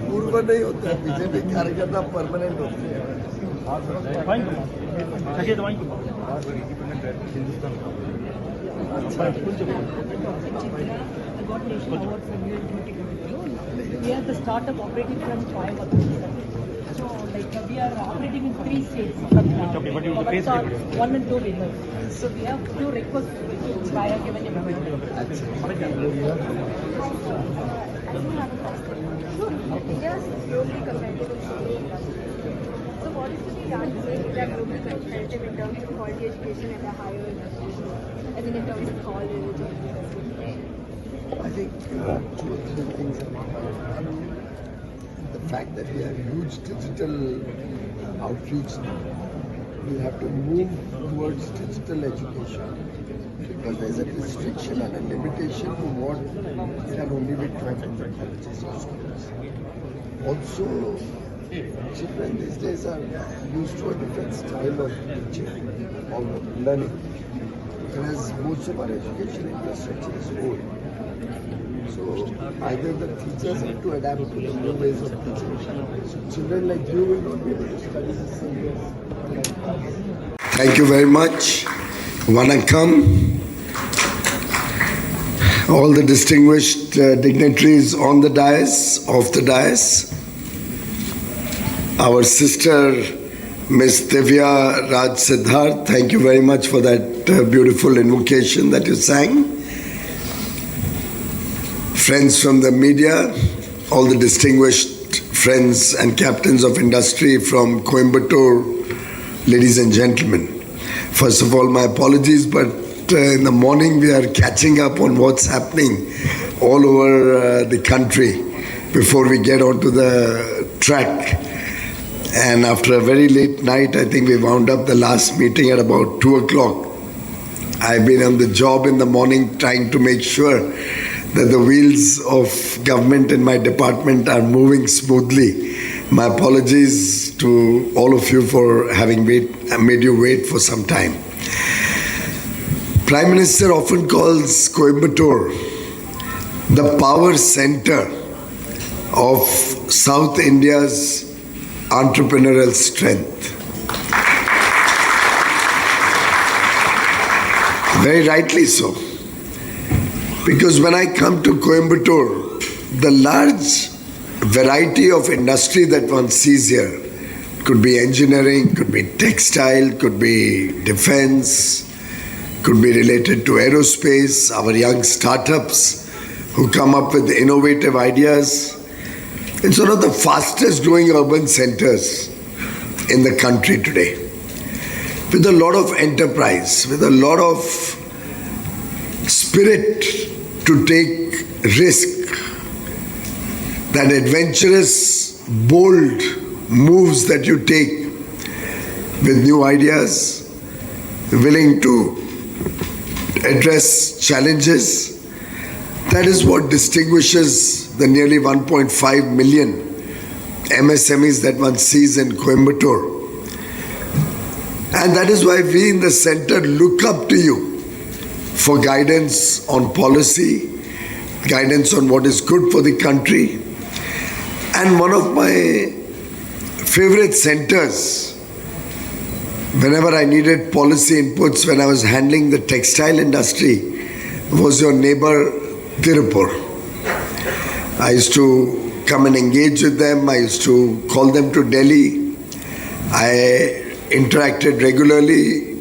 पूर्व नहीं होता है, बीजेपी कार्यकर्ता परमानेंट होते हैं। We are the startup operating from Coimbatore. So, we are operating in 3 states. Coimbatore, 1 and 2 wheelers. So, we have 2 requests which I have given you. I do have a question. India's globally competitive industry. So what is to be done to make India globally competitive in terms of quality education at a higher industry? I think in terms of college or university. I think 2 or 3 things are important. The fact that we have huge digital outreach now, we have to move towards digital education because there's a restriction and a limitation to what can only be taught in the colleges or schools. Also, children these days are used to a different style of teaching or learning, whereas most of our education infrastructure is old. So either the teachers have to adapt to the new ways of teaching. So children like you will not be able to study the same way. Thank you very much. Vanakkam. All the distinguished dignitaries on the dais, off the dais. Our sister, Miss Divya Raj Siddharth, thank you very much for that beautiful invocation that you sang. Friends from the media, all the distinguished friends and captains of industry from Coimbatore, ladies and gentlemen. First of all, my apologies, but in the morning we are catching up on what's happening all over the country before we get onto the track. And after a very late night, I think we wound up the last meeting at about 2 o'clock. I've been on the job in the morning trying to make sure that the wheels of government in my department are moving smoothly. My apologies to all of you for having made you wait for some time. Prime Minister often calls Coimbatore the power center of South India's entrepreneurial strength. Very rightly so. Because when I come to Coimbatore, the large variety of industry that one sees here could be engineering, could be textile, could be defense, could be related to aerospace, our young startups who come up with innovative ideas. It's one of the fastest growing urban centers in the country today, with a lot of enterprise, with a lot of spirit to take risk, that adventurous, bold moves that you take with new ideas, willing to address challenges. That is what distinguishes the nearly 1.5 million MSMEs that one sees in Coimbatore. And that is why we in the center look up to you for guidance on policy, guidance on what is good for the country. And one of my favorite centers, whenever I needed policy inputs when I was handling the textile industry, was your neighbor Tirupur. I used to come and engage with them. I used to call them to Delhi. I interacted regularly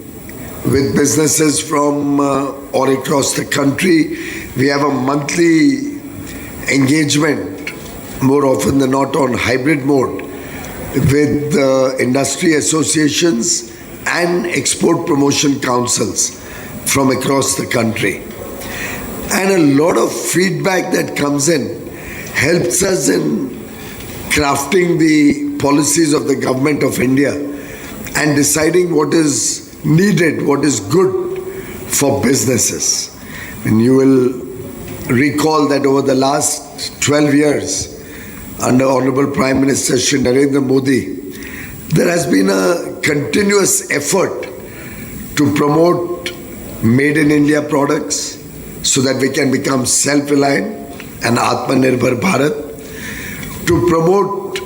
with businesses from all across the country. We have a monthly engagement, more often than not on hybrid mode, with industry associations and export promotion councils from across the country. And a lot of feedback that comes in helps us in crafting the policies of the government of India and deciding what is needed, what is good for businesses. And you will recall that over the last 12 years, under Honorable Prime Minister Shri Narendra Modi, there has been a continuous effort to promote made in India products, so that we can become self-reliant and Atmanirbhar Bharat, to promote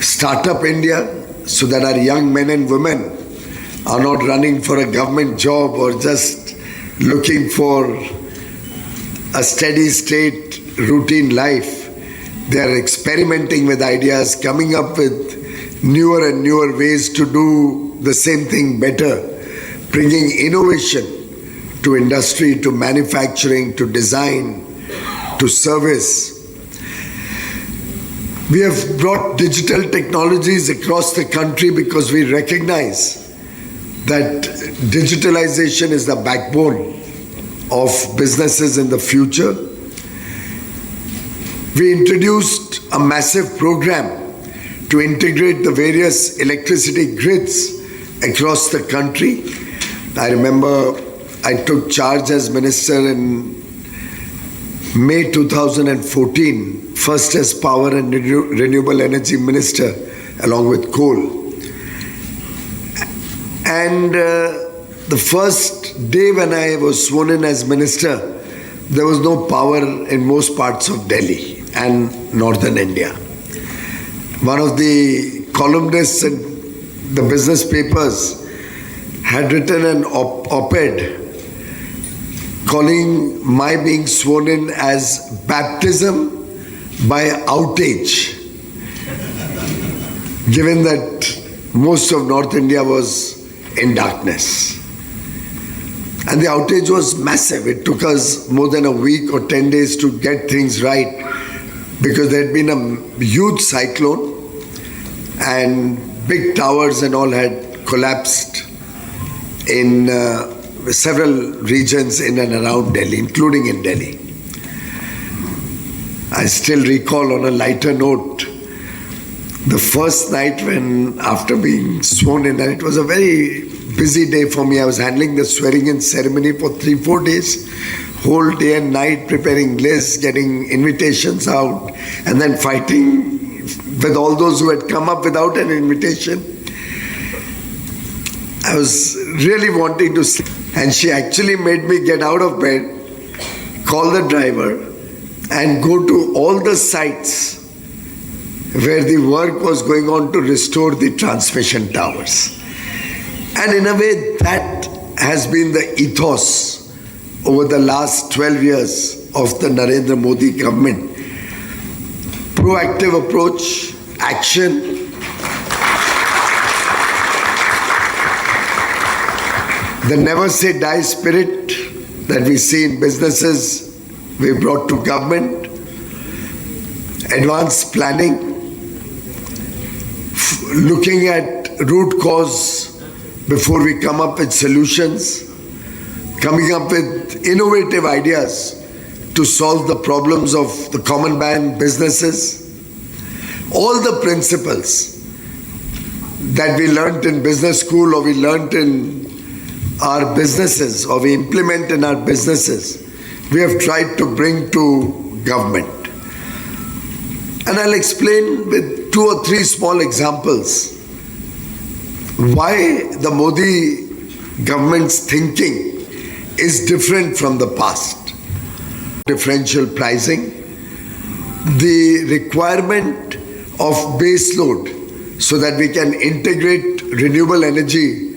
Startup India so that our young men and women are not running for a government job or just looking for a steady state routine life. They are experimenting with ideas, coming up with newer and newer ways to do the same thing better, bringing innovation to industry, to manufacturing, to design, to service. We have brought digital technologies across the country because we recognize that digitalization is the backbone of businesses in the future. We introduced a massive program to integrate the various electricity grids across the country. I remember I took charge as minister in May 2014, first as power and renewable energy minister along with coal. And the first day when I was sworn in as minister, there was no power in most parts of Delhi and northern India. One of the columnists in the business papers had written an op-ed calling my being sworn in as baptism by outage, given that most of North India was in darkness. And the outage was massive. It took us more than a week or 10 days to get things right because there had been a huge cyclone and big towers and all had collapsed in several regions in and around Delhi, including in Delhi. I still recall, on a lighter note, the first night when, after being sworn in, and it was a very busy day for me. I was handling the swearing-in ceremony for 3-4 days, whole day and night preparing lists, getting invitations out, and then fighting with all those who had come up without an invitation. I was really wanting to sleep, and she actually made me get out of bed, call the driver, and go to all the sites where the work was going on to restore the transmission towers. And in a way, that has been the ethos over the last 12 years of the Narendra Modi government. Proactive approach, action, the never say die spirit that we see in businesses we brought to government, advanced planning, looking at root cause before we come up with solutions, coming up with innovative ideas to solve the problems of the common man businesses. All the principles that we learnt in business school or we learnt in our businesses or we implement in our businesses, we have tried to bring to government. And I'll explain with 2 or 3 small examples why the Modi government's thinking is different from the past. Differential pricing, the requirement of base load so that we can integrate renewable energy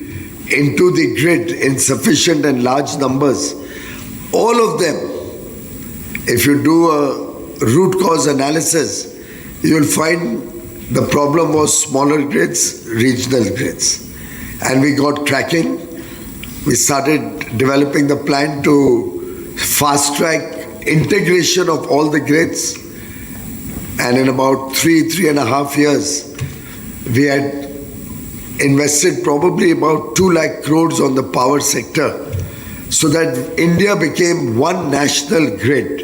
into the grid in sufficient and large numbers. All of them, if you do a root cause analysis, you'll find the problem was smaller grids, regional grids. And we got cracking. We started developing the plan to fast track integration of all the grids. And in about 3.5 years, we had invested probably about 2 lakh crores on the power sector so that India became one national grid.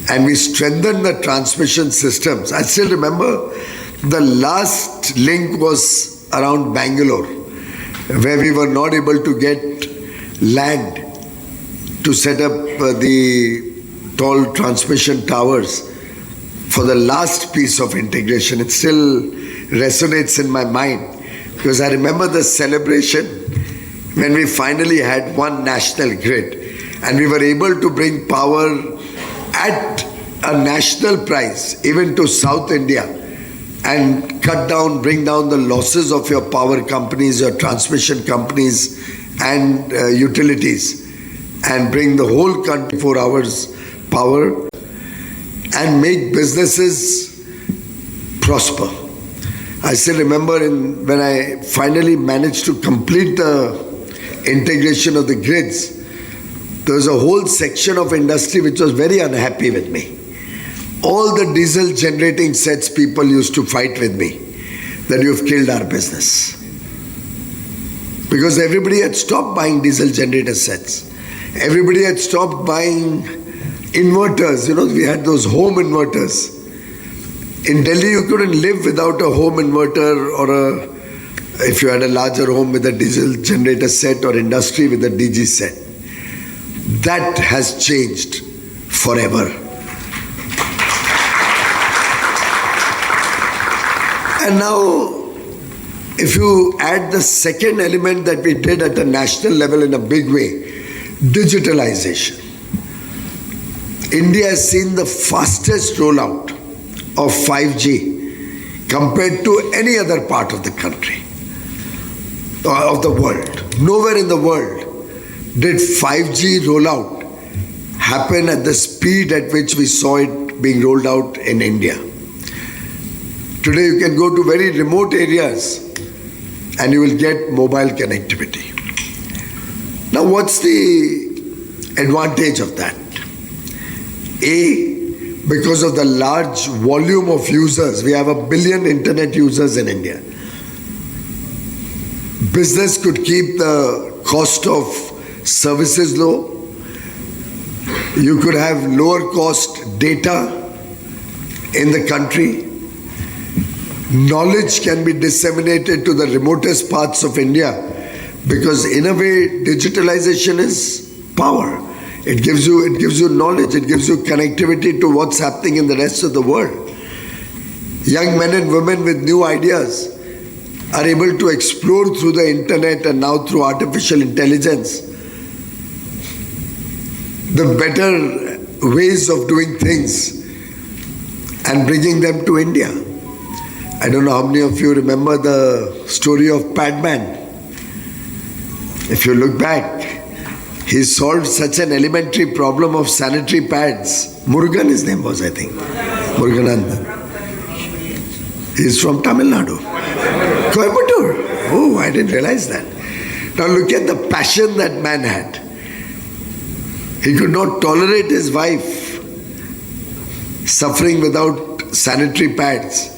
And we strengthened the transmission systems. I still remember the last link was around Bangalore, where we were not able to get land to set up the tall transmission towers for the last piece of integration. It still resonates in my mind because I remember the celebration when we finally had one national grid. And we were able to bring power at a national price, even to South India, and bring down the losses of your power companies, your transmission companies, and utilities, and bring the whole country 4 hours power, and make businesses prosper. I still remember when I finally managed to complete the integration of the grids, there was a whole section of industry which was very unhappy with me. All the diesel generating sets people used to fight with me that you've killed our business. Because everybody had stopped buying diesel generator sets. Everybody had stopped buying inverters. We had those home inverters. In Delhi, you couldn't live without a home inverter, or if you had a larger home with a diesel generator set, or industry with a DG set. That has changed forever. And now, if you add the second element that we did at a national level in a big way, digitalization. India has seen the fastest rollout of 5G compared to any other part of the country, of the world. Nowhere in the world did 5G rollout happen at the speed at which we saw it being rolled out in India. Today you can go to very remote areas and you will get mobile connectivity. Now what's the advantage of that? Because of the large volume of users, we have 1 billion internet users in India. Business could keep the cost of services low. You could have lower cost data in the country. Knowledge can be disseminated to the remotest parts of India, because in a way digitalization is power. It gives you knowledge, it gives you connectivity to what's happening in the rest of the world. Young men and women with new ideas are able to explore through the internet and now through artificial intelligence the better ways of doing things and bringing them to India. I don't know how many of you remember the story of Padman. If you look back, he solved such an elementary problem of sanitary pads. Murugan, his name was, I think. Muruganandan. He's from Tamil Nadu. Coimbatore. Oh, I didn't realize that. Now look at the passion that man had. He could not tolerate his wife suffering without sanitary pads.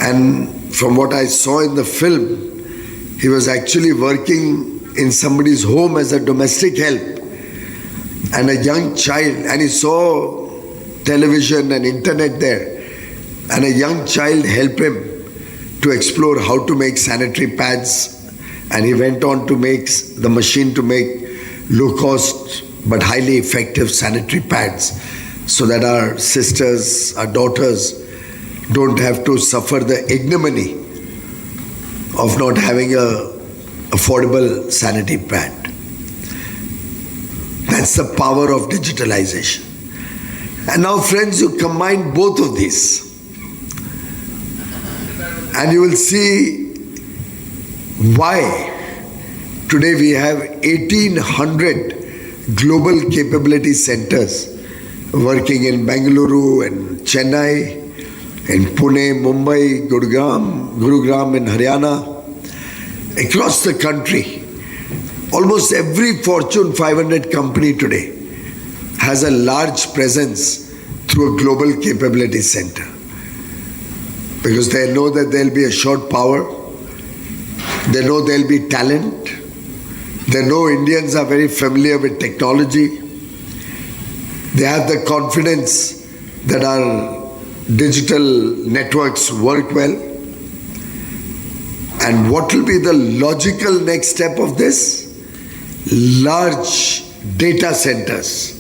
And from what I saw in the film, he was actually working in somebody's home as a domestic help, and a young child, and he saw television and internet there, and a young child helped him to explore how to make sanitary pads, and he went on to make the machine to make low cost but highly effective sanitary pads, so that our sisters, our daughters don't have to suffer the ignominy of not having a affordable sanitary pad. That's the power of digitalization. And now friends, you combine both of these and you will see why today we have 1800 global capability centers working in Bengaluru and Chennai, in Pune, Mumbai, Gurugram in Haryana, across the country. Almost every Fortune 500 company today has a large presence through a global capability center, because they know that there'll be a short power, they know there'll be talent, they know Indians are very familiar with technology, they have the confidence that our digital networks work well. And what will be the logical next step of this? Large data centers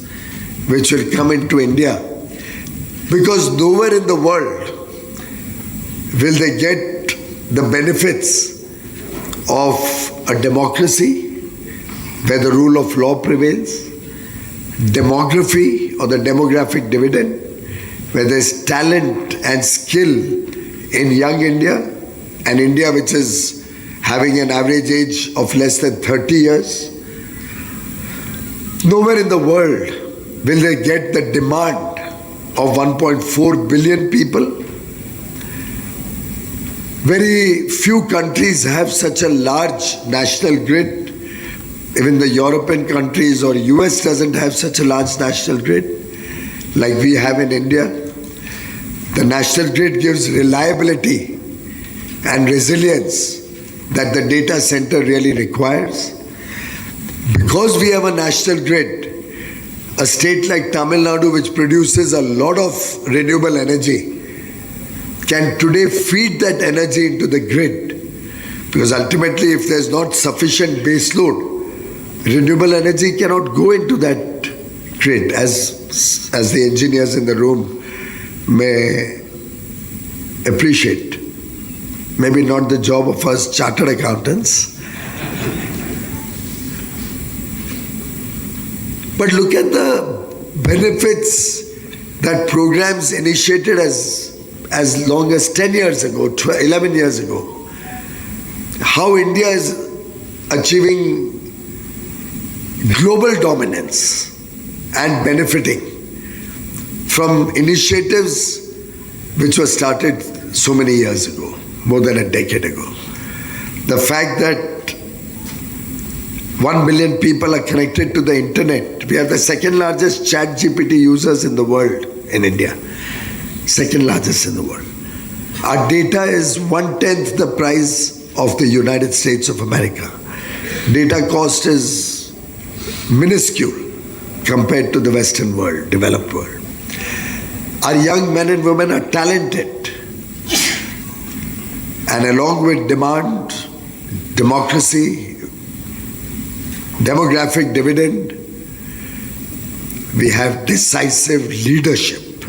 which will come into India, because nowhere in the world will they get the benefits of a democracy, where the rule of law prevails, demography or the demographic dividend, where there's talent and skill in young India, and India which is having an average age of less than 30 years. Nowhere in the world will they get the demand of 1.4 billion people. Very few countries have such a large national grid. Even the European countries or US doesn't have such a large national grid like we have in India. The national grid gives reliability and resilience that the data center really requires. Because we have a national grid, a state like Tamil Nadu, which produces a lot of renewable energy, can today feed that energy into the grid. Because ultimately, if there's not sufficient base load, renewable energy cannot go into that grid, as the engineers in the room may appreciate. Maybe not the job of us chartered accountants. But look at the benefits that programs initiated as long as 10 years ago, 11 years ago. How India is achieving global dominance and benefiting from initiatives which were started so many years ago, more than a decade ago. The fact that 1 billion people are connected to the internet. We have the second largest ChatGPT users in the world in India. Second largest in the world. Our data is 1/10 the price of the United States of America. Data cost is minuscule compared to the Western world, developed world. Our young men and women are talented. And along with demand, democracy, demographic dividend, we have decisive leadership.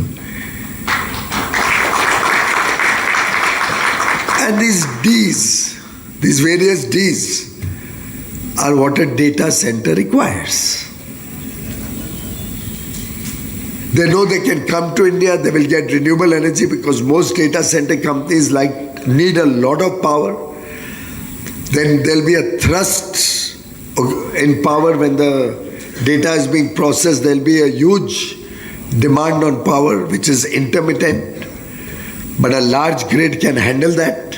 And these Ds, these various Ds, are what a data center requires. They know they can come to India, they will get renewable energy because most data center companies need a lot of power. Then there'll be a thrust in power when the data is being processed. There'll be a huge demand on power which is intermittent, but a large grid can handle that.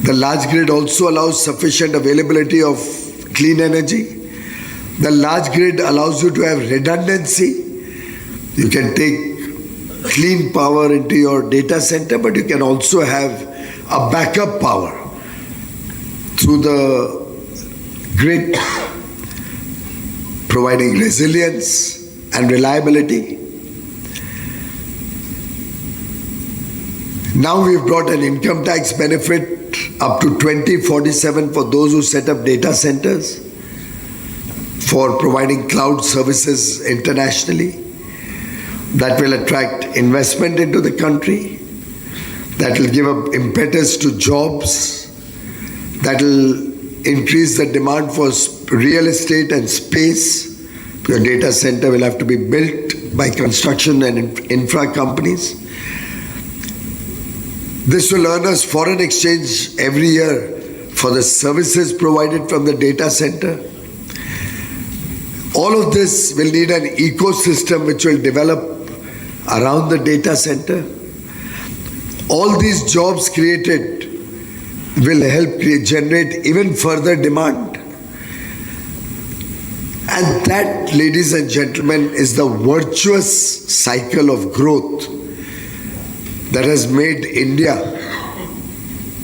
The large grid also allows sufficient availability of clean energy. The large grid allows you to have redundancy. You can take clean power into your data center, but you can also have a backup power through the grid, providing resilience and reliability. Now we've brought an income tax benefit up to 2047 for those who set up data centers, for providing cloud services internationally. That will attract investment into the country. That will give an impetus to jobs. That will increase the demand for real estate and space. Your data center will have to be built by construction and infra companies. This will earn us foreign exchange every year for the services provided from the data center. All of this will need an ecosystem which will develop around the data center. All these jobs created will help generate even further demand. And that, ladies and gentlemen, is the virtuous cycle of growth that has made India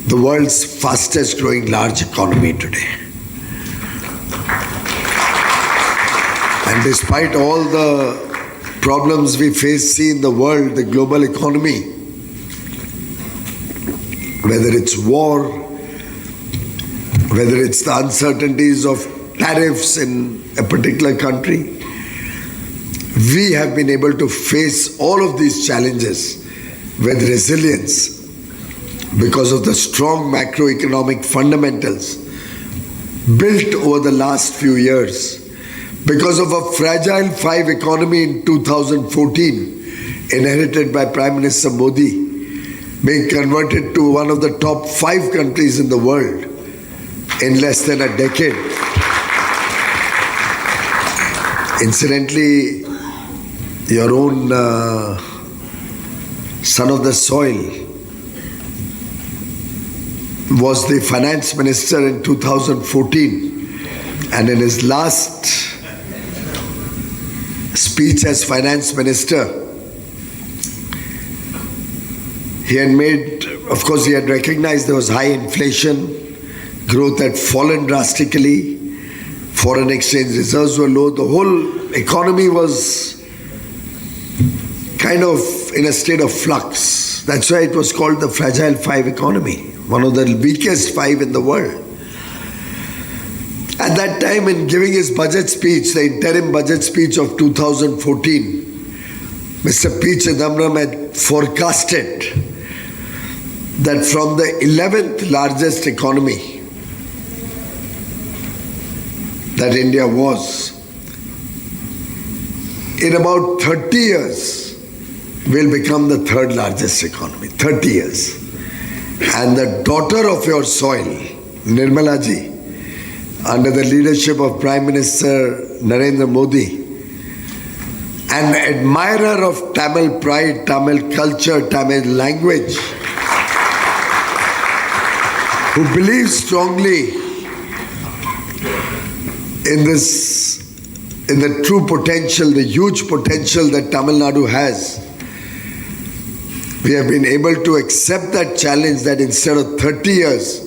the world's fastest growing large economy today. And despite all the problems we see in the world, the global economy, whether it's war, whether it's the uncertainties of tariffs in a particular country, we have been able to face all of these challenges with resilience because of the strong macroeconomic fundamentals built over the last few years because of a fragile five economy in 2014 inherited by Prime Minister Modi being converted to one of the top 5 countries in the world in less than a decade. Incidentally, your own son of the soil was the finance minister in 2014, and in his last speech as finance minister, he had recognized there was high inflation, growth had fallen drastically, foreign exchange reserves were low, the whole economy was kind of in a state of flux. That's why it was called the Fragile Five economy, one of the weakest 5 in the world. At that time, in giving his budget speech, the interim budget speech of 2014, Mr. P. Chidambaram had forecasted that from the 11th largest economy that India was, in about 30 years, will become the 3rd largest economy. 30 years. And the daughter of your soil, Nirmala ji, under the leadership of Prime Minister Narendra Modi, an admirer of Tamil pride, Tamil culture, Tamil language, who believes strongly in the true potential, the huge potential that Tamil Nadu has. We have been able to accept that challenge that instead of 30 years,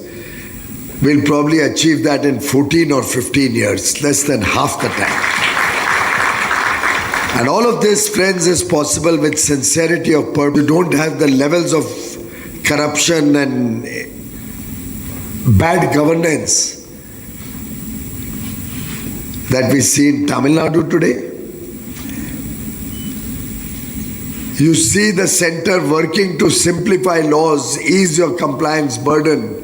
we'll probably achieve that in 14 or 15 years, less than half the time. And all of this, friends, is possible with sincerity of purpose. You don't have the levels of corruption and bad governance that we see in Tamil Nadu today. You see the center working to simplify laws, ease your compliance burden.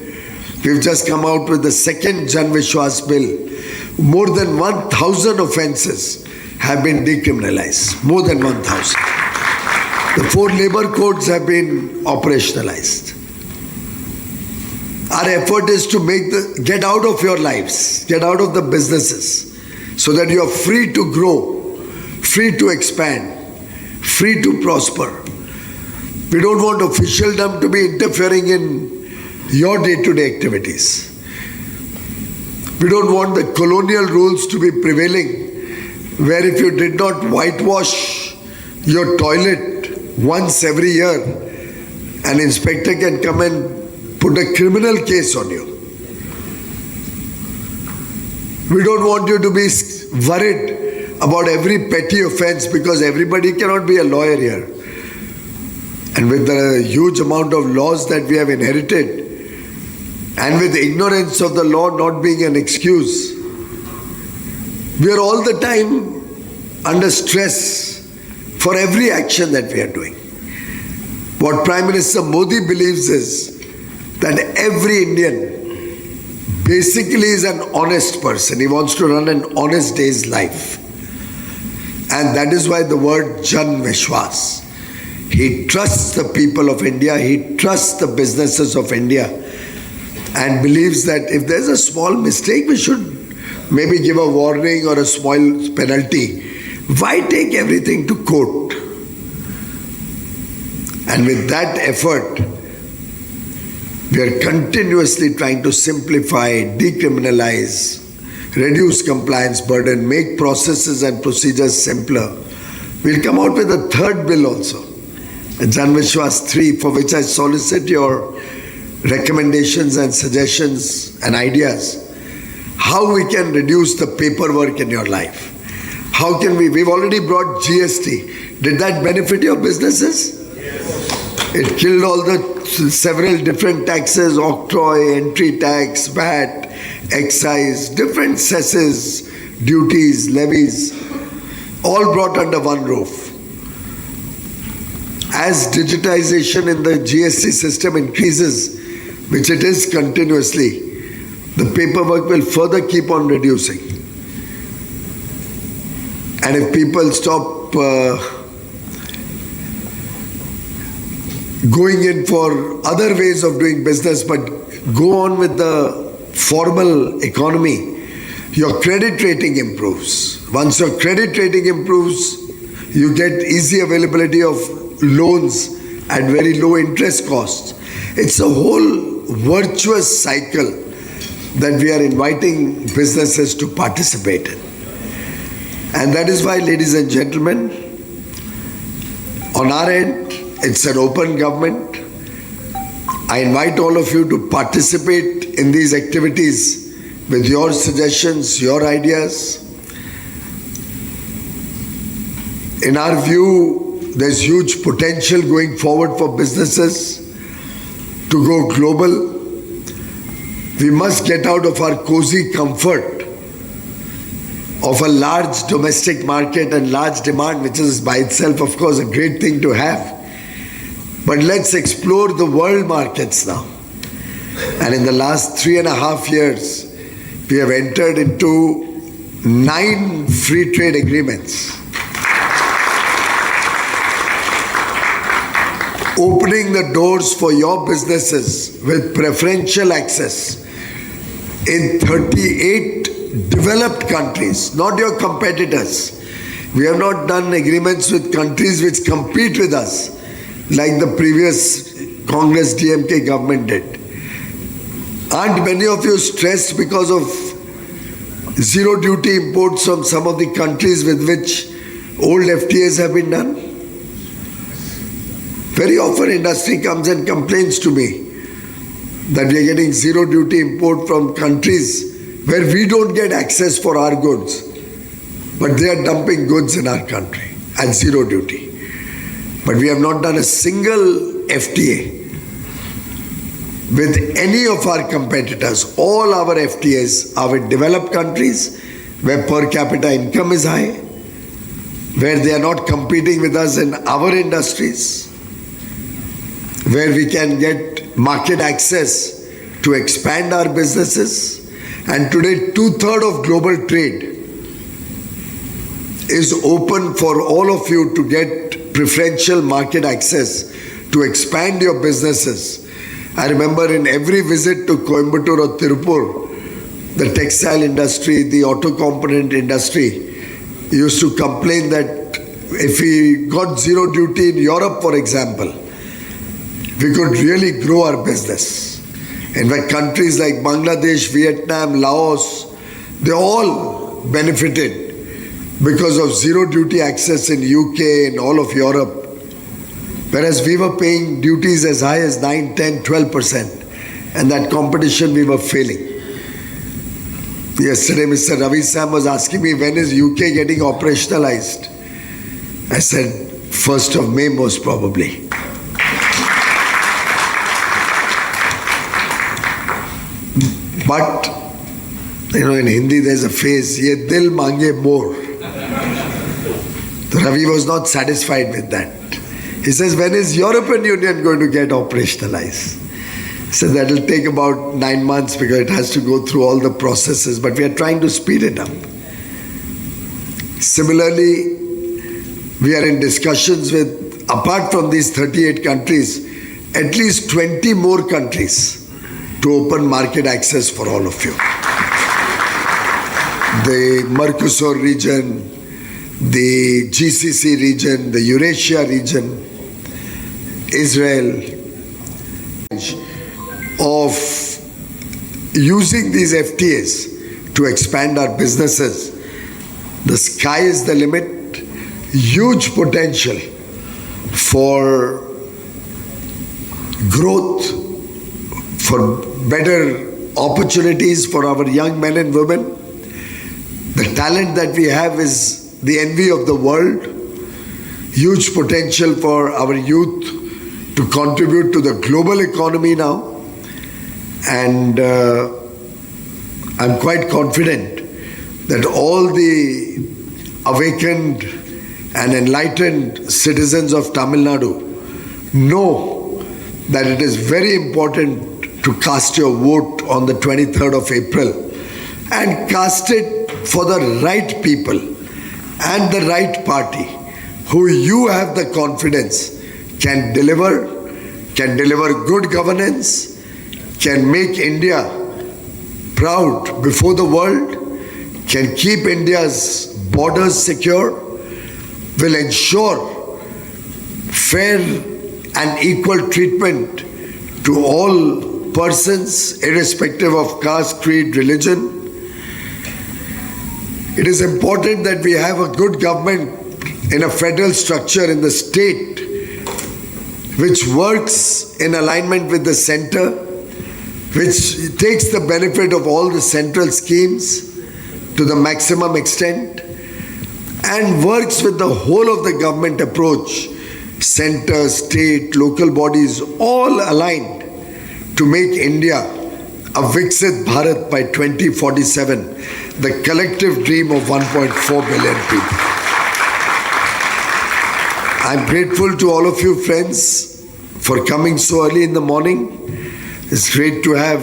We've just come out with the 2nd Jan Vishwas bill. More than 1,000 offences have been decriminalized. More than 1,000. The 4 labor codes have been operationalized. Our effort is to get out of your lives, get out of the businesses, so that you are free to grow, free to expand, free to prosper. We don't want officialdom to be interfering in your day-to-day activities. We don't want the colonial rules to be prevailing, where if you did not whitewash your toilet once every year, an inspector can come and put a criminal case on you. We don't want you to be worried about every petty offense, because everybody cannot be a lawyer here. And with the huge amount of laws that we have inherited, and with ignorance of the law not being an excuse, we are all the time under stress for every action that we are doing. What Prime Minister Modi believes is that every Indian basically is an honest person. He wants to run an honest day's life. And that is why the word Jan Vishwas. He trusts the people of India, he trusts the businesses of India, and believes that if there's a small mistake, we should maybe give a warning or a small penalty. Why take everything to court? And with that effort, we are continuously trying to simplify, decriminalize, reduce compliance burden, make processes and procedures simpler. We'll come out with a 3rd bill also, Jan Vishwas 3, for which I solicit your recommendations and suggestions and ideas. How we can reduce the paperwork in your life. How can we've already brought GST. Did that benefit your businesses? Yes. It killed all the several different taxes, octroi, entry tax, VAT, excise, different cesses, duties, levies, all brought under one roof. As digitization in the GST system increases, which it is continuously, the paperwork will further keep on reducing. And if people stop going in for other ways of doing business but go on with the formal economy, your credit rating improves. Once your credit rating improves, you get easy availability of loans at very low interest costs. It's a whole virtuous cycle that we are inviting businesses to participate in. And that is why, ladies and gentlemen, on our end, it's an open government. I invite all of you to participate in these activities with your suggestions, your ideas. In our view, there's huge potential going forward for businesses to go global. We must get out of our cozy comfort of a large domestic market and large demand, which is by itself, of course, a great thing to have. But let's explore the world markets now. And in the last 3.5 years, we have entered into 9 free trade agreements, opening the doors for your businesses with preferential access in 38 developed countries, not your competitors. We have not done agreements with countries which compete with us, like the previous Congress DMK government did. Aren't many of you stressed because of zero duty imports from some of the countries with which old FTAs have been done? Very often industry comes and complains to me that we are getting zero duty import from countries where we don't get access for our goods, but they are dumping goods in our country at zero duty. But we have not done a single FTA with any of our competitors. All our FTAs are with developed countries where per capita income is high, where they are not competing with us in our industries, where we can get market access to expand our businesses. And today, 2/3 of global trade is open for all of you to get preferential market access to expand your businesses. I remember in every visit to Coimbatore or Tirupur, the textile industry, the auto component industry used to complain that if we got zero duty in Europe, for example, we could really grow our business. In fact, countries like Bangladesh, Vietnam, Laos, they all benefited because of zero duty access in UK and all of Europe. Whereas we were paying duties as high as 9, 10, 12%. And that competition we were failing. Yesterday, Mr. Ravi Sam was asking me, when is UK getting operationalized? I said, 1st of May most probably. But, in Hindi there's a phrase, ye dil mange more. Ravi was not satisfied with that. He says, when is European Union going to get operationalized? He said, that will take about 9 months because it has to go through all the processes, but we are trying to speed it up. Similarly, we are in discussions with, apart from these 38 countries, at least 20 more countries to open market access for all of you. The Mercosur region, the GCC region, the Eurasia region, Israel, of using these FTAs to expand our businesses. The sky is the limit. Huge potential for growth, for better opportunities for our young men and women. The talent that we have is the envy of the world. Huge potential for our youth to contribute to the global economy now. And I'm quite confident that all the awakened and enlightened citizens of Tamil Nadu know that it is very important to cast your vote on the 23rd of April and cast it for the right people and the right party who you have the confidence can deliver good governance, can make India proud before the world, can keep India's borders secure, will ensure fair and equal treatment to all persons, irrespective of caste, creed, religion. It is important that we have a good government in a federal structure in the state which works in alignment with the center, which takes the benefit of all the central schemes to the maximum extent and works with the whole of the government approach, center, state, local bodies, all aligned to make India a Viksit Bharat by 2047, the collective dream of 1.4 billion people. I'm grateful to all of you friends for coming so early in the morning. It's great to have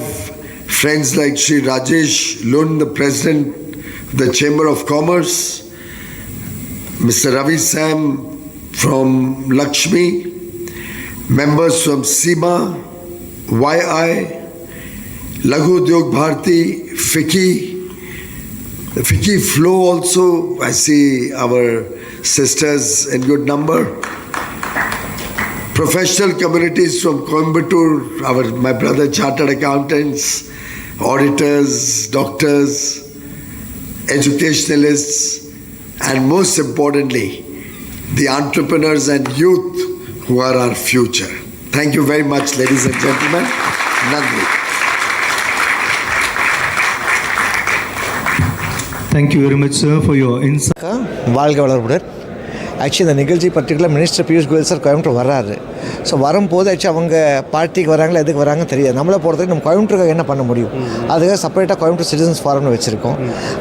friends like Shri Rajesh Lund, the President of the Chamber of Commerce, Mr. Ravi Sam from Lakshmi, members from SEMA, YI, Laghu Udyog Bharati, the FICCI flow also. I see our sisters in good number. Professional communities from Coimbatore, my brother chartered accountants, auditors, doctors, educationalists, and most importantly, the entrepreneurs and youth who are our future. Thank you very much, ladies and gentlemen. Nandri. Thank you very much, sir, for your insight. வாழ்க வளர்வுடன். Actually இந்த நிகழ்ச்சி particular minister Piyush Goyal sir Coimbatore வர்றாரு. So வரும்போது actually அவங்க பார்ட்டிக்கு வராங்களா எதுக்கு வராங்க தெரியாது. நம்மளை பொறுத்தவரைக்கும் நம்ம கோயம்புத்தூருக்கு என்ன பண்ண முடியும், அதுக்காக செப்பரேட்டாக கோயம்புத்தூர் சிட்டிசன்ஸ் ஃபாரம்னு வச்சுருக்கோம்.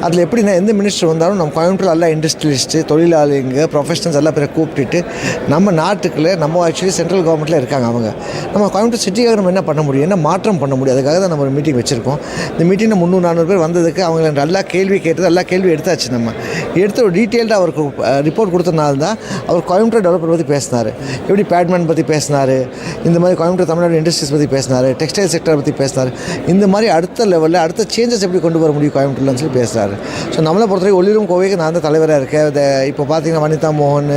அதில் எப்படின்னா எந்த மினிஸ்டர் வந்தாலும் நம்ம கோயம்புத்தூர் எல்லா இண்டஸ்ட்ரியலிஸ்ட்டு, தொழிலாளிங்க, ப்ரொஃபஷனல்ஸ் எல்லாம் பேரை கூப்பிட்டுட்டு நம்ம நாட்டுக்குள்ளே நம்ம ஆக்சுவலி சென்ட்ரல் கவர்மெண்ட்டில் இருக்காங்க அவங்க. நம்ம கோயம்புத்தூர் சிட்டியாக நம்ம என்ன பண்ண முடியும், என்ன மாற்றம் பண்ண முடியும், அதுக்காக தான் நம்ம ஒரு மீட்டிங் வச்சுருக்கோம். இந்த மீட்டிங்கில் 300-400 பேர் வந்ததுக்கு அவங்கள நல்லா கேள்வி கேட்டது, எல்லா கேள்வி எடுத்தாச்சு. நம்ம எடுத்து ஒரு டீட்டெயில்டாக அவருக்கு ரிப்போர்ட் கொடுத்தனால தான் அவர் கோயம்புத்தூர் டெவலப்மெண்ட் பற்றி பேசினார், எப்படி பேட்மேன் பற்றி பேசினார், இந்த மாதிரி கோயம்புத்தூர் தமிழ்நாடு இண்டஸ்ட்ரீஸ் பற்றி பேசினார், டெக்ஸ்டைல் செக்டர் பற்றி பேசினார். இந்த மாதிரி அடுத்த லெவலில் அடுத்த சேஞ்சஸ் எப்படி கொண்டு வர முடியும் கோயம்புத்தூர்லன்னு சொல்லி பேசுகிறாரு. ஸோ நம்மளை பொறுத்தவரை ஒளிரும் கோவைக்கு நான் தான் தலைவராக இருக்கேன். இப்போ பார்த்தீங்கன்னா வனிதா மோகன்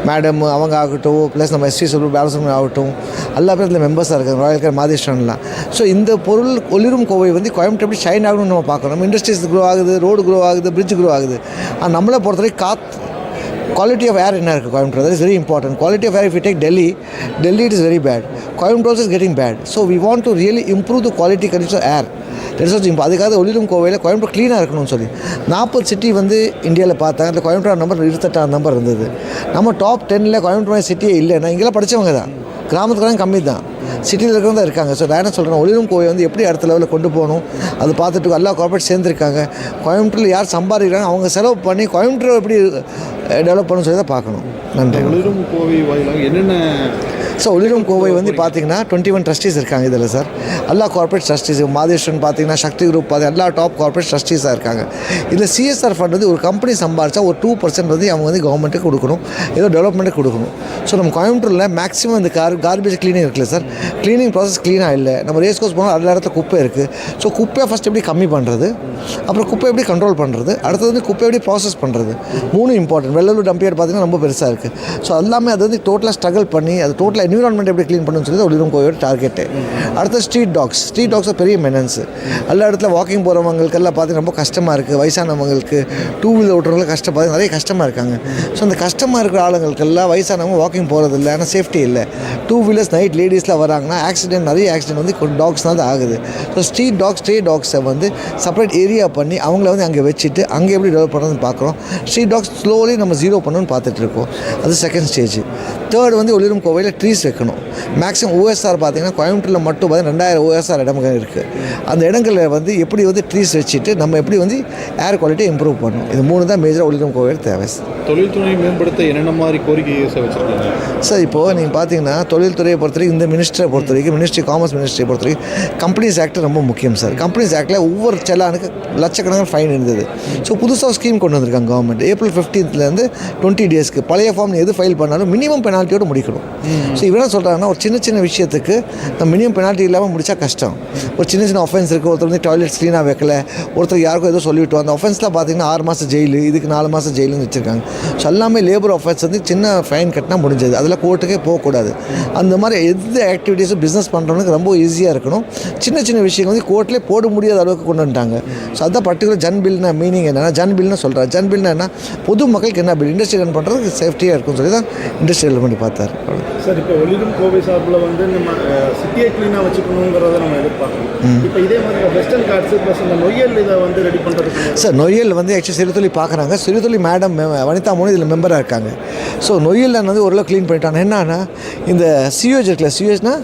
மேடம் அவங்க ஆகட்டும், ப்ளஸ் நம்ம எஸ்வி சுப்ரமணியம் பாலசுப்ரமணியம் ஆகட்டும், எல்லா பேர் இதில் மெம்பர்ஸாக இருக்காங்க, ராயல் கேர் மாதேஸ்வரன்லாம். ஸோ இந்த பொருள் ஒளிரும் கோவை வந்து கோயம்புத்தூர் எப்படி ஷைன் ஆகணும்னு நம்ம பார்க்கணும். நம்ம இண்டஸ்ட்ரீஸ் க்ரோ ஆகுது, ரோடு க்ரோ ஆகுது, பிரிட்ஜ் க்ரோ ஆகுது. ஆனால் நம்மளை பொறுத்தவரை quality of air என்ன இருக்குது Coimbatore, that is very important. Quality of air, if you take Delhi it is very bad. Coimbatore is getting bad. So we want to really improve the quality conditions of air. That is also அதுக்காக ஒளிரும் கோவையில் கோயம்புத்தூர் க்ளீனாக இருக்கணும்னு சொல்லி 40 city வந்து இந்தியாவில் பார்த்தாங்க. அதில் கோயம்புத்தூர் நம்பர் 28 நம்பர் இருந்தது. நம்ம டாப் 10ல் கோயம்புத்தூர் சிட்டியே இல்லைன்னா இங்கெல்லாம் படித்தவங்க தான், கிராமத்துக்கு கம்மி தான், சிட்டியில் இருக்கிறவங்க தான் இருக்காங்க. ஸோ நான் என்ன சொல்கிறேன், ஒளிரும் கோவை வந்து எப்படி அடுத்த லெவலில் கொண்டு போகணும், அது பார்த்துட்டு எல்லா கார்பரேட் சேர்ந்துருக்காங்க. கோயம்புத்தூரில் யார் சம்பாதிக்கிறாங்க அவங்க செலவு பண்ணி கோயம்புத்தூர் எப்படி டெவலப் பண்ணணும்னு சொல்லி தான் பார்க்கணும். நன்றி. ஒளிரும் கோவை வாயிலாக என்னென்ன ஸோ ஒளிரும் கோவை வந்து பார்த்தீங்கன்னா 21 ட்ரஸ்டீஸ் இருக்காங்க இதில் சார். எல்லா கார்பரேட் ட்ரஸ்டீஸ், மாதேஸ்வரன் பார்த்தீங்கன்னா, சக்தி குரூப் பார்த்தீங்கன்னா எல்லா டாப் கார்பரேட் ட்ரஸ்டீஸாக இருக்காங்க. இதில் சிஎஸ்ஆர் ஃபண்ட் வந்து ஒரு கம்பெனி சம்பாதிச்சா ஒரு 2% வந்து அவங்க வந்து கவர்மெண்ட்டுக்கு கொடுக்கணும், ஏதோ டெவலப்மெண்ட்டுக்கு கொடுக்கணும். ஸோ நம்ம கோயம்புத்தூரில் மேக்ஸிமம் இந்த கார்பேஜ் க்ளீனிங் இருக்குல்ல சார், க்ளீனிங் ப்ராசஸ் க்ளீனாக இல்லை. நம்ம ரேஸ் கோர்ஸ் போனால் எல்லா இடத்துல குப்பை இருக்குது. ஸோ குப்பையை ஃபஸ்ட் எப்படி கம்மி பண்ணுறது, அப்புறம் குப்பை எப்படி கண்ட்ரோல் பண்ணுறது, அடுத்தது வந்து குப்பை எப்படி ப்ராசஸ் பண்ணுறது, 3 இம்பார்ட்டன்ட். வெள்ளலூர் டம்பியார் பார்த்தீங்கன்னா ரொம்ப பெருசாக இருக்குது. ஸோ எல்லாமே அது வந்து டோட்டலாக ஸ்ட்ரகிள் பண்ணி அது டோட்டலாக என்விரான்மெண்ட் எப்படி க்ளீன் பண்ணணும்னு சொல்லி ஒளிரும் கோவையோட டார்கெட்டு. அடுத்த ஸ்ட்ரீட் டாக்ஸ் பெரிய மெனன்ஸ். எல்லா இடத்துல வாக்கிங் போகிறவங்களுக்கெல்லாம் பார்த்தீங்கன்னா ரொம்ப கஷ்டமாக இருக்குது. வயசானவங்களுக்கு, 2 வீலர் ஓட்டுறவங்களுக்கு கஷ்டப்படுறது, நிறைய கஷ்டமாக இருக்காங்க. ஸோ அந்த கஷ்டமாக இருக்கிற ஆளுங்களுக்கெல்லாம் வயசானவங்க வாக்கிங் போகிறது இல்லை, ஆனால் சேஃப்டி இல்லை. 2 வீலர்ஸ் நைட் லேடிஸ்லாம் வராங்கன்னா நிறைய ஆக்சிடென்ட் வந்து டாக்ஸ்னால தான் ஆகுது. ஸோ ஸ்ட்ரே டாக்ஸை வந்து செப்பரேட் ஏரியா பண்ணி அவங்கள வந்து அங்கே வச்சுட்டு அங்கே எப்படி டெவலப் பண்ணுறதுன்னு பார்க்குறோம். ஸ்ட்ரீட் டாக்ஸ் ஸ்லோலி நம்ம 0 பண்ணணும்னு பார்த்துட்டு இருக்கோம். அது செகண்ட் ஸ்டேஜ். தேர்ட் வந்து ஒளிரும் கோவையில் ட்ரீ ட்ரீஸ் வைக்கணும். மேக்ஸிமம் OSR பார்த்திங்கன்னா கோயம்புத்தூரில் மட்டும் பார்த்தீங்கன்னா 2000 OSR இடங்கள் இருக்குது. அந்த இடங்களில் வந்து எப்படி வந்து ட்ரீஸ் வச்சுட்டு நம்ம எப்படி வந்து ஏர் குவாலிட்டியை இம்ப்ரூவ் பண்ணணும். இது 3 தான் மேஜராக ஒளிரும் கோவில் தேவை. தொழில்துறை மேம்படுத்த என்னென்ன மாதிரி கோரிக்கையை வச்சுருக்கீங்க சார்? இப்போது நீங்கள் பார்த்தீங்கன்னா தொழில்துறையை பொறுத்தவரைக்கும் இந்த மினிஸ்டரை பொறுத்த வரைக்கும் காமர்ஸ் மினிஸ்ட்ரியை பொறுத்த வரைக்கும் கம்பெனிஸ் ஆக்ட் ரொம்ப முக்கியம் சார். கம்பெனிஸ் ஆக்டில் ஒவ்வொரு செலானுக்கு லட்சக்கணக்கான ஃபைன் இருந்தது. ஸோ புதுசாக ஸ்கீம் கொண்டு வந்திருக்காங்க கவர்மெண்ட். April 15th 20 டேஸ்க்கு பழைய ஃபார்ம் எது ஃபைல் பண்ணாலும் மினிமம் பெனால்ட்டியோடு முடிக்கணும். ஸோ இவங்க என்ன சொல்கிறாங்கன்னா ஒரு சின்ன விஷயத்துக்கு நம்ம மினிமம் பெனால்ட்டி இல்லாமல் முடித்தா கஷ்டம். ஒரு சின்ன ஆஃபென்ஸ் இருக்குது, ஒருத்தர் வந்து டாய்லெட்ஸ் க்ளீனாக வைக்கல, ஒருத்தர் யாருக்கும் ஏதோ சொல்லிவிட்டு அந்த ஆஃபென்ஸ்லாம் பார்த்தீங்கன்னா 6 மாதம் ஜெயிலு, இதுக்கு 4 மாதம் ஜெயிலுன்னு வச்சுருக்காங்க. ஸோ எல்லாமே லேபர் ஆஃபென்ஸ் வந்து சின்ன ஃபைன் கட்டினா முடிஞ்சது, அதில் கோர்ட்டுக்கே போகக்கூடாது. அந்த மாதிரி எந்த ஆக்டிவிட்டீஸும் பிஸ்னஸ் பண்ணுறவனுக்கு ரொம்ப ஈஸியாக இருக்கணும். சின்ன விஷயங்கள் வந்து கோர்ட்லேயே போட முடியாத அளவுக்கு கொண்டு வந்துட்டாங்க. ஸோ அதுதான் பர்டிகுலர் ஜன் பில்னா மீனிங் என்னென்னா, ஜன் பில்னு சொல்கிறார். ஜன் பில்னா என்ன, பொது மக்களுக்கு என்ன பில், இண்டஸ்ட்ரி ரன் பண்ணுறதுக்கு சேஃப்டியாக இருக்கும்னு சொல்லி தான் இண்டஸ்ட்ரியல் பண்ணி பார்த்தார். சார், இப்போ ஒளிரும் கோவை சார்பில் வந்து நம்ம சிட்டியை க்ளீனாக வச்சுக்கணுங்கிறத நம்ம எதிர்பார்க்கணும். இப்போ இதே மாதிரி வெஸ்டர்ன் கார்ட்ஸு ப்ளஸ் இந்த நொய்யல் இதை வந்து ரெடி பண்ணுறதுக்கு சார் நொய்யல் வந்து ஆக்சுவலி சிறுதுளி பார்க்குறாங்க. சிறுதுளி மேடம் வனிதா மோனி இதில் மெம்பராக இருக்காங்க. ஸோ நொய்யல் வந்து ஓரளவு க்ளீன் பண்ணிட்டாங்க. என்னன்னா இந்த சியூஜ் இருக்குல்ல, சியூஜ்னா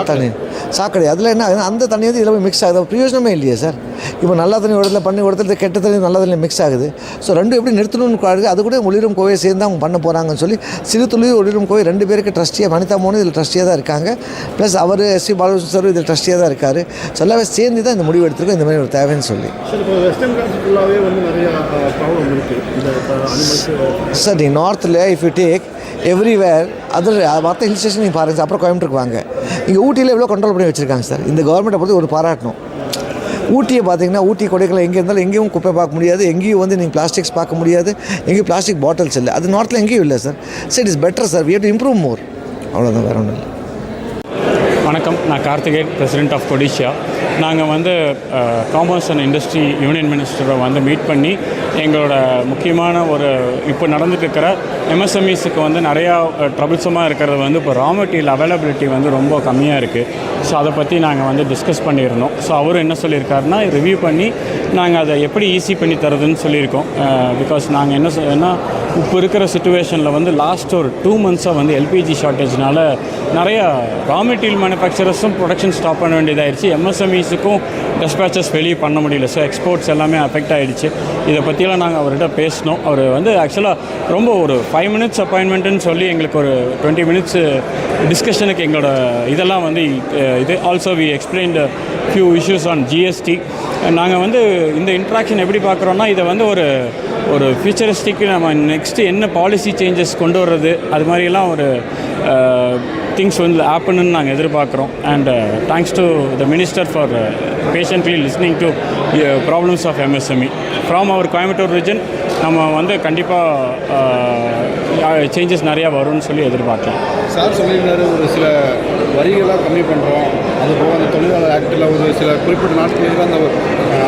தண்ணி சாக்கடை, அதில் என்ன அந்த தண்ணி வந்து இதில் போய் மிக்ஸ் ஆகுது. பிரயோஜனமே இல்லையே சார். இப்போ நல்ல தண்ணி இடத்துல பண்ணி இடத்துல கெட்ட தண்ணி நல்ல தண்ணி மிக்ஸ் ஆகுது. ஸோ ரெண்டும் எப்படி நிறுத்தணும்னு அது கூட ஒளிரும் கோவையை சேர்ந்து அவங்க பண்ண போகிறாங்கன்னு சொல்லி சிறுதுளி ஒளிரும் கோவை 2 பேருக்கு ட்ரஸ்டியாக, வனிதா மோனி இதில் ட்ரஸ்டியாக தான் இருக்காங்க. ப்ளஸ் அவர் SC பாலகிருஷ்ணன் சார் இதில் ட்ரஸ்டியாக தான் இருக்கார். ஸோ எல்லாமே சேர்ந்து தான் இந்த முடிவு எடுத்துருக்கோம், இந்த மாதிரி ஒரு தேவைன்னு சொல்லி. சார், இப்போ வெஸ்டர்ன் கார்ட்ஸ் ஃபுல்லாகவே வந்து நிறைய ப்ராப்ளம் இருக்குது இந்த சார். நீ நார்த்தில் இஃப் யூ டேக் எவ்ரிவேர் அது மற்ற ஹில் ஸ்டேஷன் நீங்கள் பாருங்கள் சார். அப்புறம் கோயம்புத்தூருக்கு வாங்க, இங்கே ஊட்டியில் எவ்வளோ கண்ட்ரோல் பண்ணி வச்சுருக்காங்க சார். இந்த கவர்மெண்ட்டை பொறுத்து ஒரு பாராட்டணும். ஊட்டியை பார்த்தீங்கன்னா ஊட்டி கொடைக்கானல் எங்கே இருந்தாலும் எங்கேயும் குப்பை பார்க்க முடியாது, எங்கேயும் வந்து நீங்கள் பிளாஸ்டிக்ஸ் பார்க்க முடியாது, எங்கேயும் பிளாஸ்டிக் பாட்டில்ஸ் இல்லை. அது நார்த்தில் எங்கேயும் இல்லை sir. Sir it is better sir, we have to improve more. அவ்வளோதான், வேறு ஒன்றும் இல்லை. வணக்கம், நான் கார்த்திகேயன், பிரசிடென்ட் ஆஃப் கொடிஷியா. நாங்கள் வந்து காமர்ஸ் அண்ட் இண்டஸ்ட்ரி யூனியன் மினிஸ்டரை வந்து மீட் பண்ணி எங்களோட முக்கியமான இப்போ நடந்துட்டு இருக்கிற MSMEஸுக்கு வந்து நிறையா ட்ரபிள்ஸமாக இருக்கிறது வந்து இப்போ ரா மெட்டீரியல் அவைலபிலிட்டி வந்து ரொம்ப கம்மியாக இருக்குது. ஸோ அதை பற்றி நாங்கள் வந்து டிஸ்கஸ் பண்ணியிருந்தோம். ஸோ அவரும் என்ன சொல்லியிருக்காருன்னா, ரிவ்யூ பண்ணி நாங்கள் அதை எப்படி ஈஸி பண்ணி தரதுன்னு சொல்லியிருக்கோம். பிகாஸ் நாங்கள் என்ன இப்போ இருக்கிற சுச்சுவேஷனில் வந்து லாஸ்ட் ஒரு 2 months வந்து LPG ஷார்ட்டேஜ்னால நிறையா ரா மெட்டீரியல் மேனுஃபேக்சரர்ஸும் ப்ரொடக்ஷன் ஸ்டாப் பண்ண வேண்டியதாகிடுச்சு. MSMEஸுக்கும் டெஸ்பேச்சஸ் வெளியே பண்ண முடியல. ஸோ எக்ஸ்போர்ட்ஸ் எல்லாமே அஃபெக்ட் ஆகிடுச்சு. இதை பற்றியெல்லாம் நாங்கள் அவர்கிட்ட பேசினோம். அவர் வந்து ஆக்சுவலாக ரொம்ப ஒரு 5 minutes அப்பாயின்மெண்ட்டுன்னு சொல்லி எங்களுக்கு ஒரு 20 minutes டிஸ்கஷனுக்கு எங்களோட இதெல்லாம் வந்து இது also we explained few issues on GST. நாங்கள் வந்து இந்த இன்ட்ராக்ஷன் எப்படி பார்க்குறோன்னா, இதை வந்து ஒரு ஃபியூச்சரிஸ்டிக்கு நம்ம நெக்ஸ்ட்டு என்ன பாலிசி சேஞ்சஸ் கொண்டு வர்றது, அது மாதிரிலாம் ஒரு திங்ஸ் வந்து ஆப்பணுன்னு நாங்கள் எதிர்பார்க்குறோம். And thanks to the minister for patiently listening to problems of MSME from our Coimbatore region. நம்ம வந்து கண்டிப்பாக சேஞ்சஸ் நிறையா வரும்னு சொல்லி எதிர்பார்க்கலாம். சார் சொல்லியிருந்தாரு, ஒரு சில வரிகளாக கம்மி பண்ணுறோம், அது போக அந்த தொழிலாளர் ஆக்டில் ஒரு சில குறிப்பிட்ட நாட்களுக்கு அந்த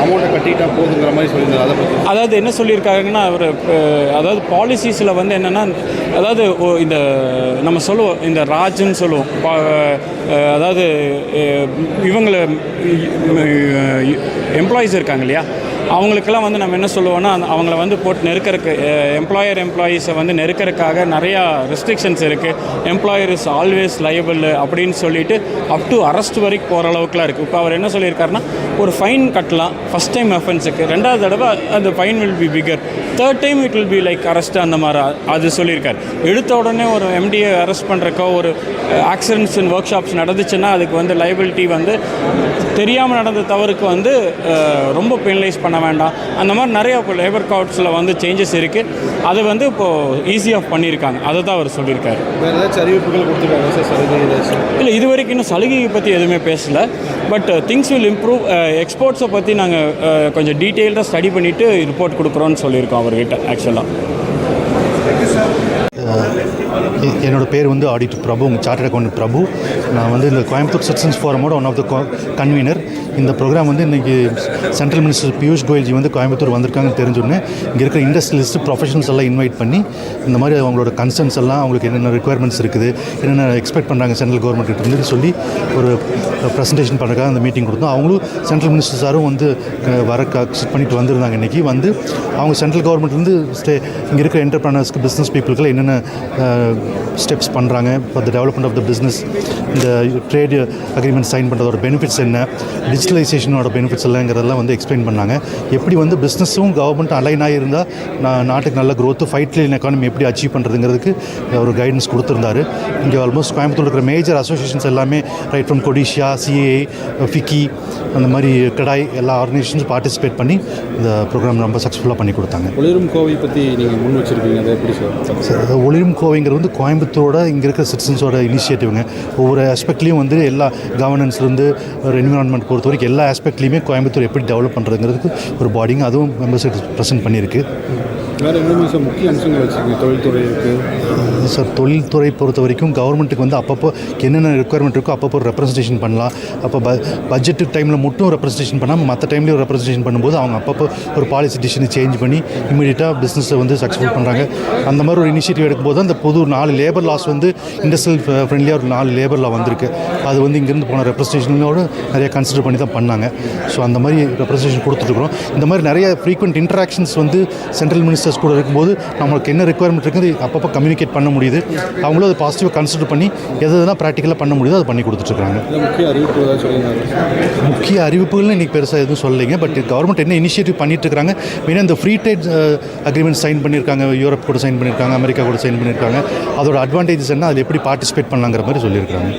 அமௌண்ட்டை கட்டிட்டா போதுங்கிற மாதிரி சொல்லியிருந்தார். அதை பற்றி அதாவது என்ன சொல்லியிருக்காங்கன்னா, அதாவது பாலிசிஸில் வந்து என்னென்னா, அதாவது இந்த நம்ம சொல்லுவோம், இந்த ராஜ்னு சொல்லுவோம், அதாவது இவங்களை எம்ப்ளாயீஸ் இருக்காங்க இல்லையா, அவங்களுக்கெல்லாம் வந்து நம்ம என்ன சொல்லுவோன்னா, அவங்கள வந்து போட்டு நெருக்கிறதுக்கு எம்ப்ளாயீஸை வந்து நெருக்கிறதுக்காக நிறையா ரெஸ்ட்ரிக்ஷன்ஸ் இருக்குது. எம்ப்ளாயர் இஸ் ஆல்வேஸ் லையபிள் அப்படின்னு சொல்லிட்டு அப் டு அரெஸ்ட் வரைக்கும் போகிற அளவுக்குலாம் இருக்குது. இப்போ அவர் என்ன சொல்லியிருக்காருன்னா, ஒரு ஃபைன் கட்டலாம் ஃபஸ்ட் டைம் அஃபென்ஸுக்கு, 2வது தடவை அந்த fine will be figure, 3rd time it will be like arrest, அந்த மாதிரி அது சொல்லியிருக்காரு. எடுத்த உடனே ஒரு MDயை அரெஸ்ட் பண்ணுறக்கோ, ஒரு ஆக்சிடென்ட்ஸ் அண்ட் ஒர்க் ஷாப்ஸ் நடந்துச்சுன்னா அதுக்கு வந்து லைபிலிட்டி வந்து தெரியாமல் நடந்த தவறுக்கு வந்து ரொம்ப பெனலைஸ் பண்ண வேண்டாம். அந்த மாதிரி நிறையா இப்போ லேபர் கோட்ஸில் வந்து சேஞ்சஸ் இருக்குது. அது வந்து இப்போது ஈஸியாக பண்ணியிருக்காங்க. அதை தான் அவர் சொல்லியிருக்காரு. வேறு ஏதாச்சும் அறிவிப்புகள் கொடுத்துருக்காங்க சார்? சலுகை ஏதாச்சும் இல்லை, இது வரைக்கும் இன்னும் சலுகையை பற்றி எதுவுமே பேசலை. But things will improve. எக்ஸ்போர்ட்ஸை பற்றி நாங்கள் கொஞ்சம் டீட்டெயில்டாக ஸ்டடி பண்ணிவிட்டு ரிப்போர்ட் கொடுக்குறோன்னு சொல்லியிருக்கோம் அவர்கிட்ட. ஆக்சுவலாக என்னோடய பேர் வந்து auditor Prabhu, chartered account Prabhu. நான் வந்து இந்த கோயம்புத்தூர் சிட்டிசன்ஸ் ஃபோரமோட ஒன் ஆஃப் த கன்வீனர். இந்த ப்ரோக்ராம் வந்து இன்றைக்கி சென்ட்ரல் மினிஸ்டர் பியூஷ் கோயல்ஜி வந்து கோயம்புத்தூர் வந்திருக்காங்கன்னு தெரிஞ்சோடனே இங்கே இருக்கிற இண்டஸ்ட்ரியலிஸ்ட் ப்ரொஃபஷனல்ஸ் எல்லாம் இன்வைட் பண்ணி இந்த மாதிரி அவங்களோட கன்சர்ன்ஸ் எல்லாம், அவங்களுக்கு என்னென்ன ரெக்குயர்மெண்ட்ஸ் இருக்குது, என்னென்ன எக்ஸ்பெக்ட் பண்ணுறாங்க சென்ட்ரல் கவர்மெண்ட் இருந்து சொல்லி ஒரு ப்ரெசன்டேஷன் பண்ணுறதுக்காக அந்த மீட்டிங் கொடுத்தோம். அவங்களும் சென்ட்ரல் மினிஸ்டர் சாரும் வந்து பண்ணிட்டு வந்திருந்தாங்க. இன்றைக்கி வந்து அவங்க சென்ட்ரல் கவர்மெண்ட்லேருந்து இங்கே இருக்கிற என்டர்பிரனர்ஸ்க்கு, பிஸ்னஸ் பீப்புளுக்கு என்னென்ன என்னென்ன ஸ்டெப்ஸ் பண்ணுறாங்க for the development of the business, இந்த ட்ரேட் அக்ரிமெண்ட் சைன் பண்ணுறதோட பெனிஃபிட்ஸ் என்ன, டிஜிட்டலைசேஷனோட பெனிஃபிட்ஸ் எல்லாங்கிறதெல்லாம் வந்து எக்ஸ்பிளைன் பண்ணாங்க. எப்படி வந்து பிஸ்னஸும் கவர்மெண்ட் அலைன் ஆகியிருந்தால் நாட்டுக்கு நல்ல க்ரோத்து, ஃபைட் லைன் எக்கானமி எப்படி அச்சீவ் பண்ணுறதுங்கிறதுக்கு ஒரு கைடன்ஸ் கொடுத்துருந்தாரு. இங்கே ஆல்மோஸ்ட் கோயம்புத்தூர் இருக்கிற மேஜர் அசோசியேஷன்ஸ் எல்லாமே right from CODISSIA, CA, FICCI, அந்த மாதிரி கடாய் எல்லா ஆர்கனைசேஷன்ஸும் பார்ட்டிசிபேட் பண்ணி இந்த ப்ரோக்ராம் ரொம்ப சக்ஸஸ்ஃபுல்லாக பண்ணி கொடுத்தாங்க. ஒளிரும் கோவை பற்றி நீங்கள் முன் வச்சுருக்கீங்க, அதை எப்படி சார்? ஒளிரும் கோவைங்கிறது வந்து கோயம்புத்தூரோட இங்கே இருக்கிற சிட்டிசன்ஸோட இனிஷியேட்டிவ்ங்க. ஒவ்வொரு ஆஸ்பெக்ட்லேயும் வந்து எல்லா கவர்னன்ஸ்லேருந்து ஒரு என்விரான்மெண்ட் பொறுத்த வரைக்கும் எல்லா ஆஸ்பெக்ட்லேயுமே கோயம்புத்தூர் எப்படி டெவலப் பண்ணுறதுங்கிறதுக்கு ஒரு பாடிங்க அதுவும் மெம்பர்ஸ் ப்ரெசென்ட் பண்ணியிருக்கு. வேறு என்ன சார் முக்கிய அம்சங்கள் வச்சுருக்கீங்க? தொழில்துறை இருக்குது சார். தொழில்துறை பொறுத்த வரைக்கும் கவர்மெண்ட்டுக்கு வந்து அப்பப்போ என்னென்ன ரெக்குயர்மெண்ட் இருக்கோ அப்பப்போ ரெப்ரஸன்டேஷன் பண்ணலாம். அப்போ பட்ஜெட் டைமில் மட்டும் ரெப்ரஸன்டேஷன் பண்ணாமல் மற்ற டைம்லேயும் ரெப்ரஸன்டேஷன் பண்ணும்போது அவங்க அப்பப்போ ஒரு பாலிசி டிசிஷனை சேஞ்ச் பண்ணி இமீடியட்டாக பிஸ்னஸை வந்து சக்ஸஸ்ஃபுல் பண்ணுறாங்க. அந்த மாதிரி ஒரு இனிஷியேட்டிவ் எடுக்கும்போது அந்த புது 4 லேபர் லாஸ் வந்து இண்டஸ்ட்ரியல் ஃப்ரெண்ட்லியாக ஒரு 4 லேபர் லா வந்திருக்கு. அது வந்து இங்கேருந்து போன ரெப்ரஸன்டேஷனோடு நிறைய கன்சிடர் பண்ணி தான் பண்ணாங்க. ஸோ அந்த மாதிரி ரெப்ரஸன்டேஷன் கொடுத்துட்ருக்குறோம். இந்த மாதிரி நிறைய ஃப்ரீக்வெண்ட் இன்ட்ராக்ஷன்ஸ் வந்து சென்ட்ரல் மினிஸ்டர்ஸ் கூட இருக்கும்போது நம்மளுக்கு என்ன ரெக்குயர்மெண்ட் இருக்குது அப்பப்போ கம்யூனிகேட் பண்ண முடியுது. அவங்களும் அதை பாசிட்டிவாக கன்சிடர் பண்ணி எதுனா ப்ராக்டிக்கலாக பண்ண முடியுதோ அதை பண்ணி கொடுத்துட்ருக்காங்க. முக்கிய அறிவிப்புகள்னு இன்றைக்கி பெருசாக எதுவும் சொல்லலைங்க. பட் கவர்மெண்ட் என்ன இனிஷியேட்டிவ் பண்ணிட்டு இருக்காங்க, மெயினாக இந்த ஃப்ரீ ட்ரேட் அக்ரிமெண்ட் சைன் பண்ணியிருக்காங்க, யூரோப் கூட சைன் பண்ணியிருக்காங்க, அமெரிக்கா கூட சைன் பண்ணியிருக்காங்க. அதோட அட்வான்டேஜஸ் என்ன, அதில் எப்படி பார்ட்டிசிபேட் பண்ணலாங்கிற மாதிரி சொல்லியிருக்காங்க.